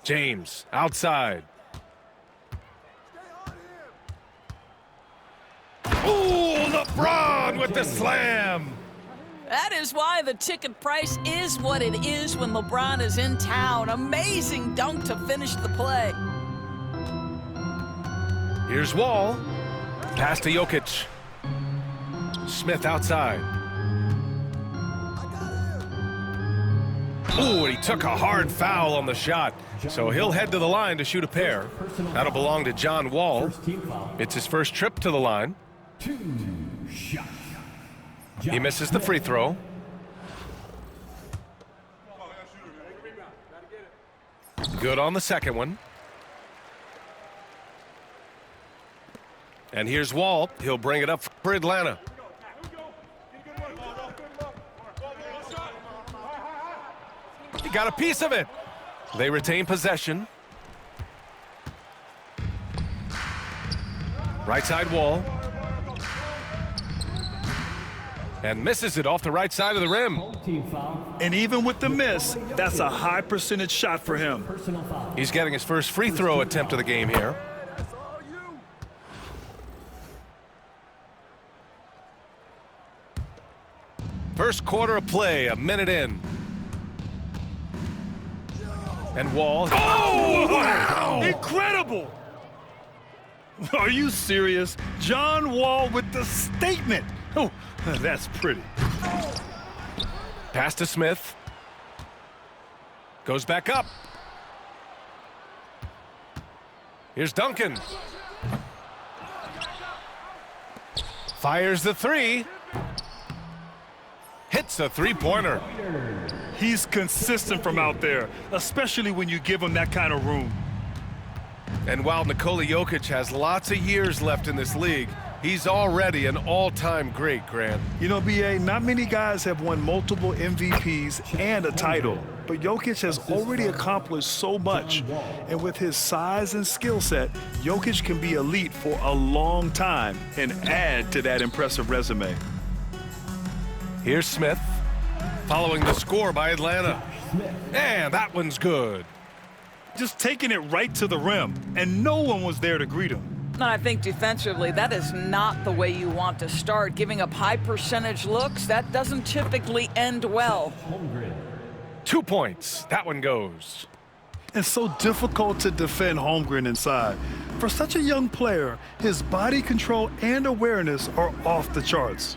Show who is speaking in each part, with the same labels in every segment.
Speaker 1: James, outside. Ooh, LeBron with the slam.
Speaker 2: That is why the ticket price is what it is when LeBron is in town. Amazing dunk to finish the play.
Speaker 1: Here's Wall. Pass to Jokic. Smith outside. Ooh, and he took a hard foul on the shot. So he'll head to the line to shoot a pair. That'll belong to John Wall. It's his first trip to the line. He misses the free throw. Good on the second one. And here's Wall. He'll bring it up for Atlanta. He got a piece of it. They retain possession. Right side Wall. And misses it off the right side of the rim.
Speaker 3: And even with the miss, that's a high percentage shot for him.
Speaker 1: He's getting his first free throw attempt of the game here. First quarter of play, a minute in. And Wall.
Speaker 3: Oh, wow! Incredible! Are you serious? John Wall with the statement. Oh, that's pretty.
Speaker 1: Pass to Smith. Goes back up. Here's Duncan. Fires the three. Hits a three-pointer.
Speaker 3: He's consistent from out there, especially when you give him that kind of room.
Speaker 1: And while Nikola Jokic has lots of years left in this league, he's already an all-time great, Grant.
Speaker 3: You know, B.A., not many guys have won multiple MVPs and a title, but Jokic has already accomplished so much. And with his size and skill set, Jokic can be elite for a long time and add to that impressive resume.
Speaker 1: Here's Smith, following the score by Atlanta. And that one's good.
Speaker 3: Just taking it right to the rim, and no one was there to greet him.
Speaker 2: And I think defensively, that is not the way you want to start. Giving up high percentage looks, that doesn't typically end well.
Speaker 1: 2 points. That one goes.
Speaker 3: It's so difficult to defend Holmgren inside. For such a young player, his body control and awareness are off the charts.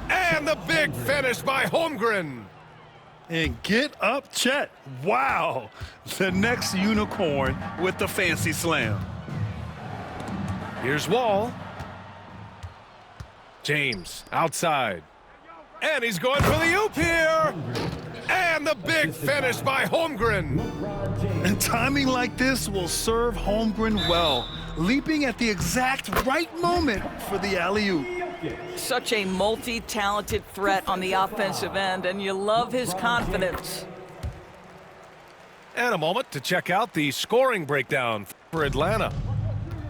Speaker 1: And the big finish by Holmgren.
Speaker 3: And get up, Chet. Wow. The next unicorn with the fancy slam.
Speaker 1: Here's Wall. James outside. And he's going for the oop here. And the big finish by Holmgren.
Speaker 3: And timing like this will serve Holmgren well, leaping at the exact right moment for the alley-oop.
Speaker 2: Such a multi-talented threat on the offensive end, and you love his confidence.
Speaker 1: And a moment to check out the scoring breakdown for Atlanta.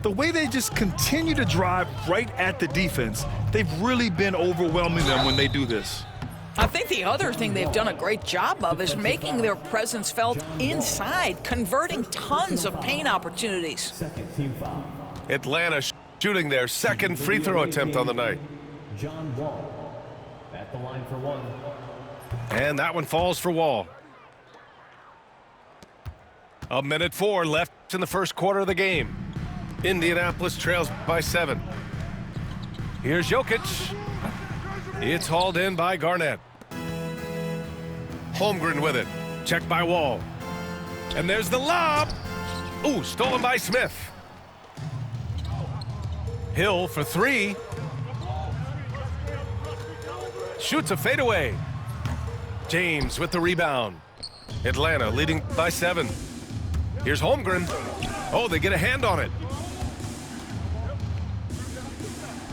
Speaker 3: The way they just continue to drive right at the defense, they've really been overwhelming them when they do this.
Speaker 2: I think the other thing they've done a great job of is making their presence felt inside, converting tons of paint opportunities.
Speaker 1: Atlanta shooting their second free throw attempt on the night.
Speaker 4: John Wall at the line for one.
Speaker 1: And that one falls for Wall. A minute 4 left in the first quarter of the game. Indianapolis trails by 7. Here's Jokic. It's hauled in by Garnett. Holmgren with it. Checked by Wall. And there's the lob. Ooh, stolen by Smith. Hill for 3. Shoots a fadeaway. James with the rebound. Atlanta leading by 7. Here's Holmgren. Oh, they get a hand on it.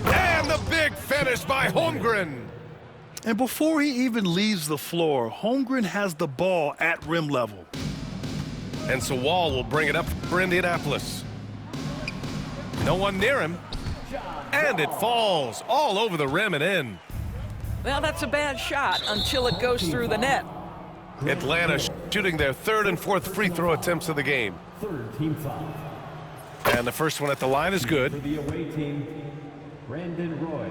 Speaker 1: And the big finish by Holmgren.
Speaker 3: And before he even leaves the floor, Holmgren has the ball at rim level.
Speaker 1: And so Wall will bring it up for Indianapolis. No one near him. And it falls all over the rim and in.
Speaker 2: Well, that's a bad shot until it goes through the net.
Speaker 1: Atlanta shooting their third and fourth free throw attempts of the game.
Speaker 4: Third team foul.
Speaker 1: And the first one at the line is
Speaker 4: For
Speaker 1: good.
Speaker 4: the away team, Brandon Roy.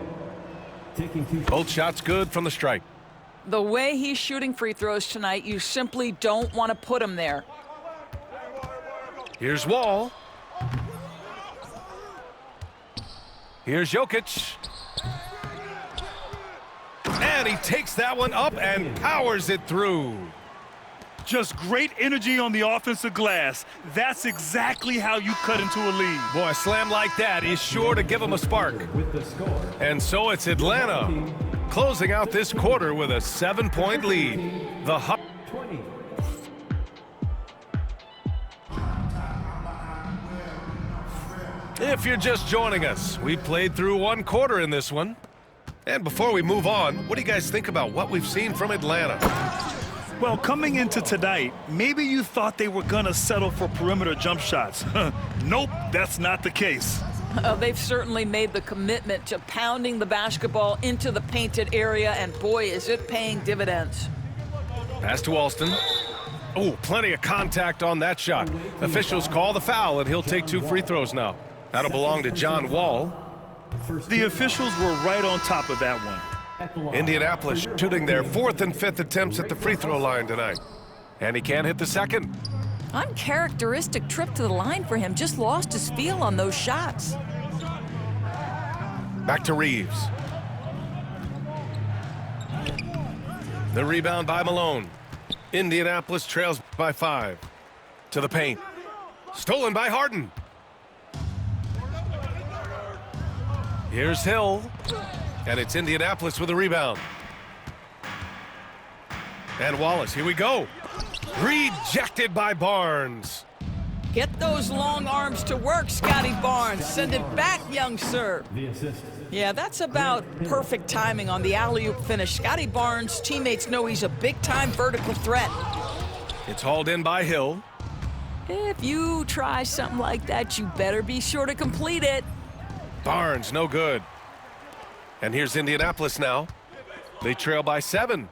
Speaker 4: Taking 2
Speaker 1: Both shots good from the strike.
Speaker 2: The way he's shooting free throws tonight, you simply don't want to put him there.
Speaker 1: Here's Wall. Here's Jokic. And he takes that one up and powers it through.
Speaker 3: Just great energy on the offensive glass. That's exactly how you cut into a lead.
Speaker 1: Boy, a slam like that is sure to give him a spark.
Speaker 4: with the score.
Speaker 1: And so it's Atlanta closing out this quarter with a 7-point lead. The Hawks
Speaker 4: 20.
Speaker 1: If you're just joining us, we played through one quarter in this one. And before we move on, what do you guys think about what we've seen from Atlanta?
Speaker 3: Well, coming into tonight, maybe you thought they were going to settle for perimeter jump shots. Nope, that's not the case.
Speaker 2: They've certainly made the commitment to pounding the basketball into the painted area, and boy, is it paying dividends.
Speaker 1: Pass to Alston. Oh, plenty of contact on that shot. Officials call the foul, and he'll take 2 free throws now. That'll belong to John Wall.
Speaker 3: The officials were right on top of that one.
Speaker 4: At the line.
Speaker 1: Indianapolis shooting their 4th and 5th attempts at the free throw line tonight. And he can't hit the second.
Speaker 2: Uncharacteristic trip to the line for him. Just lost his feel on those shots.
Speaker 1: Back to Reeves. The rebound by Malone. Indianapolis trails by 5. To the paint. Stolen by Harden. Here's Hill. And it's Indianapolis with a rebound. And Wallace, here we go. Rejected by Barnes.
Speaker 2: Get those long arms to work, Scotty Barnes. Send it back, young sir.
Speaker 4: The assist.
Speaker 2: Yeah, that's about perfect timing on the alley-oop finish. Scotty Barnes' teammates know he's a big-time vertical threat.
Speaker 1: It's hauled in by Hill.
Speaker 2: If you try something like that, you better be sure to complete it.
Speaker 1: Barnes, no good. And here's Indianapolis now. They trail by 7.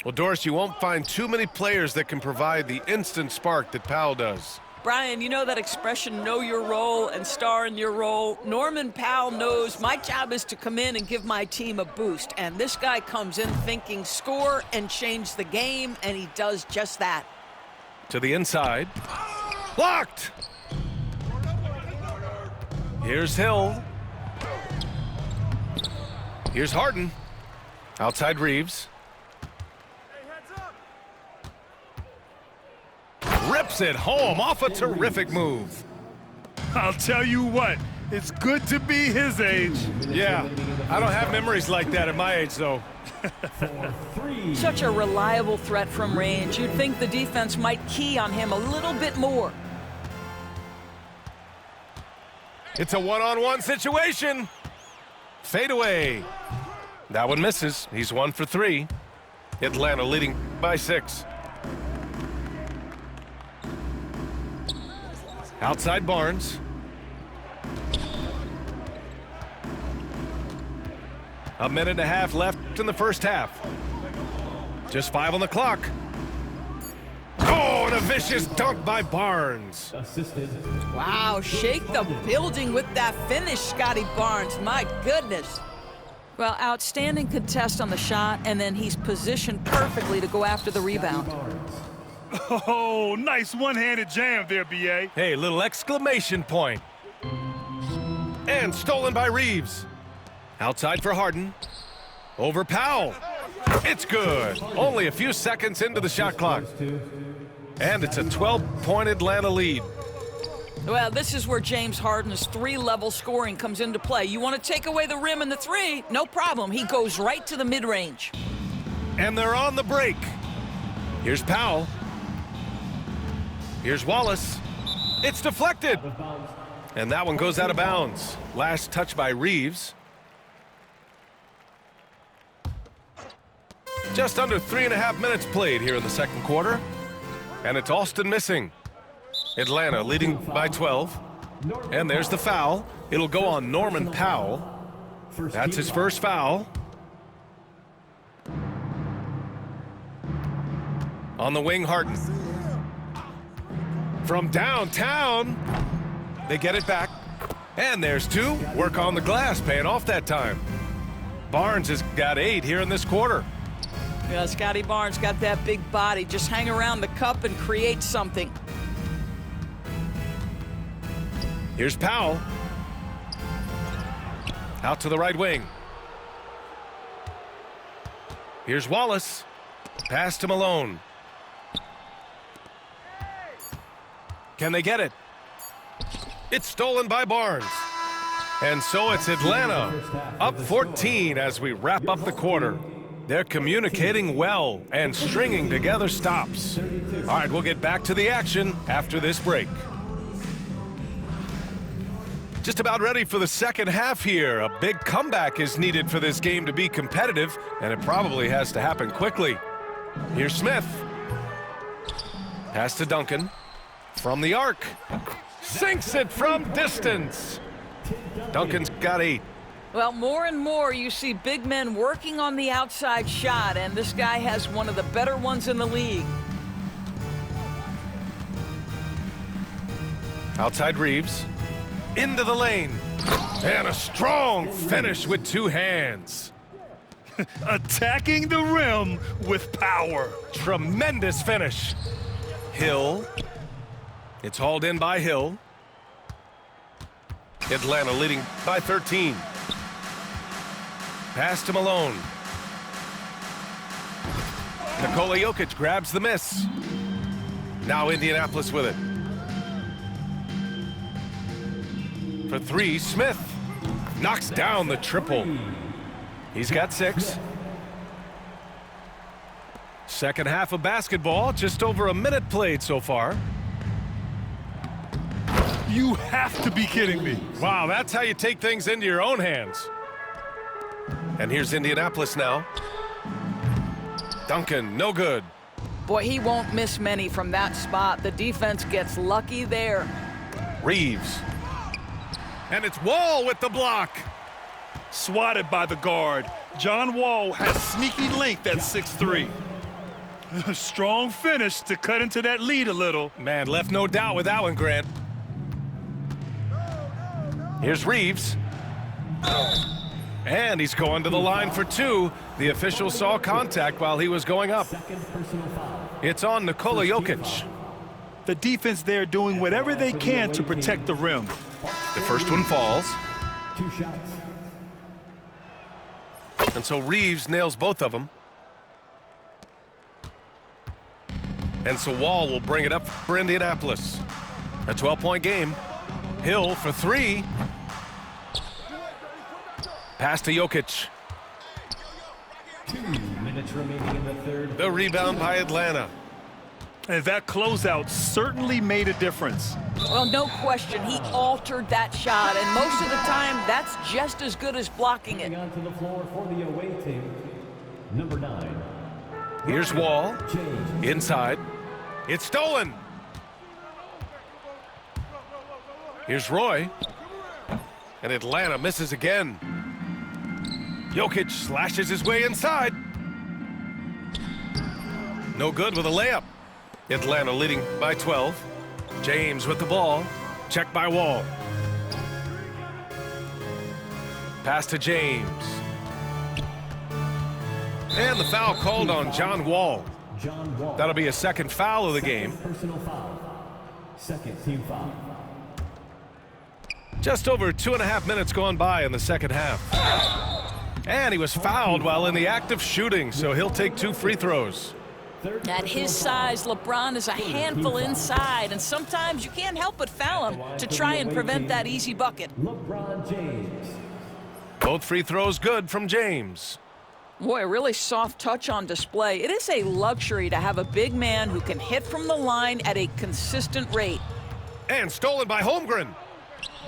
Speaker 1: Well, Doris, you won't find too many players that can provide the instant spark that Powell does.
Speaker 2: Brian, you know that expression, know your role and star in your role? Norman Powell knows my job is to come in and give my team a boost. And this guy comes in thinking score and change the game, and he does just that.
Speaker 1: To the inside. Blocked! Here's Hill. Here's Harden. Outside Reeves. Rips it home off a terrific move.
Speaker 3: I'll tell you what, it's good to be his age.
Speaker 1: Yeah, I don't have memories like that at my age, though.
Speaker 2: Such a reliable threat from range. You'd think the defense might key on him a little bit more.
Speaker 1: It's a one-on-one situation. Fade away. That one misses. He's 1 for 3. Atlanta leading by 6. Outside Barnes. A minute and a half left in the first half. Just 5 on the clock. Oh, and a vicious dunk by Barnes.
Speaker 4: Assisted.
Speaker 2: Wow, shake the building with that finish, Scotty Barnes. My goodness. Well, outstanding contest on the shot, and then he's positioned perfectly to go after the rebound.
Speaker 3: Oh, nice one-handed jam there, B.A.
Speaker 1: Hey, little exclamation point. And stolen by Reeves. Outside for Harden. Over Powell. It's good. Only a few seconds into the shot clock. And it's a 12-point Atlanta lead.
Speaker 2: Well, this is where James Harden's 3-level scoring comes into play. You want to take away the rim and the 3? No problem. He goes right to the mid-range.
Speaker 1: And they're on the break. Here's Powell. Here's Wallace. It's deflected. And that one goes out of bounds. Last touch by Reeves. Just under 3.5 minutes played here in the second quarter. And it's Alston missing. Atlanta leading by 12. And there's the foul. It'll go on Norman Powell. That's his first foul. On the wing, Harden. From downtown, they get it back. And there's 2. Work on the glass, paying off that time. Barnes has got 8 here in this quarter.
Speaker 2: Yeah, Scotty Barnes got that big body. Just hang around the cup and create something.
Speaker 1: Here's Powell. Out to the right wing. Here's Wallace. Pass to Malone. Can they get it? It's stolen by Barnes. And so it's Atlanta up 14 as we wrap up the quarter. They're communicating well and stringing together stops. All right, we'll get back to the action after this break. Just about ready for the second half here. A big comeback is needed for this game to be competitive, and it probably has to happen quickly. Here's Smith. Pass to Duncan. From the arc. Sinks it from distance. Duncan's got 8.
Speaker 2: Well, more and more you see big men working on the outside shot, and this guy has one of the better ones in the league.
Speaker 1: Outside Reeves. Into the lane. And a strong finish with 2 hands.
Speaker 3: Attacking the rim with power.
Speaker 1: Tremendous finish. Hill. It's hauled in by Hill. Atlanta leading by 13. Pass to Malone. Nikola Jokic grabs the miss. Now Indianapolis with it. For 3, Smith knocks down the triple. He's got 6. Second half of basketball, just over a minute played so far.
Speaker 3: You have to be kidding me.
Speaker 1: Wow, that's how you take things into your own hands. And here's Indianapolis now. Duncan, no good.
Speaker 2: Boy, he won't miss many from that spot. The defense gets lucky there.
Speaker 1: Reeves. And it's Wall with the block.
Speaker 3: Swatted by the guard. John Wall has sneaky length at 6'3". Strong finish to cut into that lead a little.
Speaker 1: Man, left no doubt with that one, Grant. Here's Reeves. And he's going to the line for 2. The official saw contact while he was going up. It's on Nikola Jokic.
Speaker 3: The defense there doing whatever they can to protect the rim.
Speaker 1: The first one falls.
Speaker 4: 2 shots.
Speaker 1: And so Reeves nails both of them. And so Wall will bring it up for Indianapolis. A 12-point game. Hill for 3. Pass to Jokic.
Speaker 4: 2 minutes remaining in the third.
Speaker 1: The rebound by Atlanta.
Speaker 3: And that closeout certainly made a difference.
Speaker 2: Well, no question, he altered that shot, and most of the time, that's just as good as blocking it.
Speaker 4: Onto the floor for the away team, number 9.
Speaker 1: Here's Wall.
Speaker 4: James.
Speaker 1: Inside. It's stolen. Here's Roy. And Atlanta misses again. Jokic slashes his way inside. No good with a layup. Atlanta leading by 12. James with the ball. Checked by Wall. Pass to James. And the foul called on John Wall.
Speaker 4: John Wall.
Speaker 1: That'll be a second foul of the game.
Speaker 4: Personal foul. Second team foul.
Speaker 1: Just over 2.5 minutes gone by in the second half. And he was fouled while in the act of shooting, so he'll take 2 free throws.
Speaker 2: At his size, LeBron is a handful inside, and sometimes you can't help but foul him to try and prevent that easy bucket.
Speaker 4: LeBron James.
Speaker 1: Both free throws good from James.
Speaker 2: Boy, a really soft touch on display. It is a luxury to have a big man who can hit from the line at a consistent rate.
Speaker 1: And stolen by Holmgren.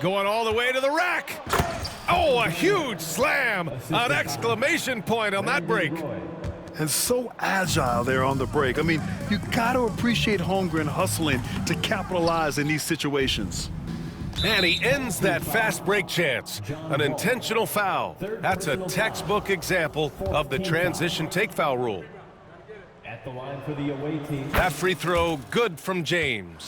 Speaker 1: Going all the way to the rack. Oh, a huge slam. An exclamation point on that break.
Speaker 3: And so agile there on the break. I mean, you got to appreciate Holmgren hustling to capitalize in these situations.
Speaker 1: And he ends that fast break chance. An intentional foul. That's a textbook example of the transition take foul rule.
Speaker 4: the line for the away team.
Speaker 1: That free throw, good from James.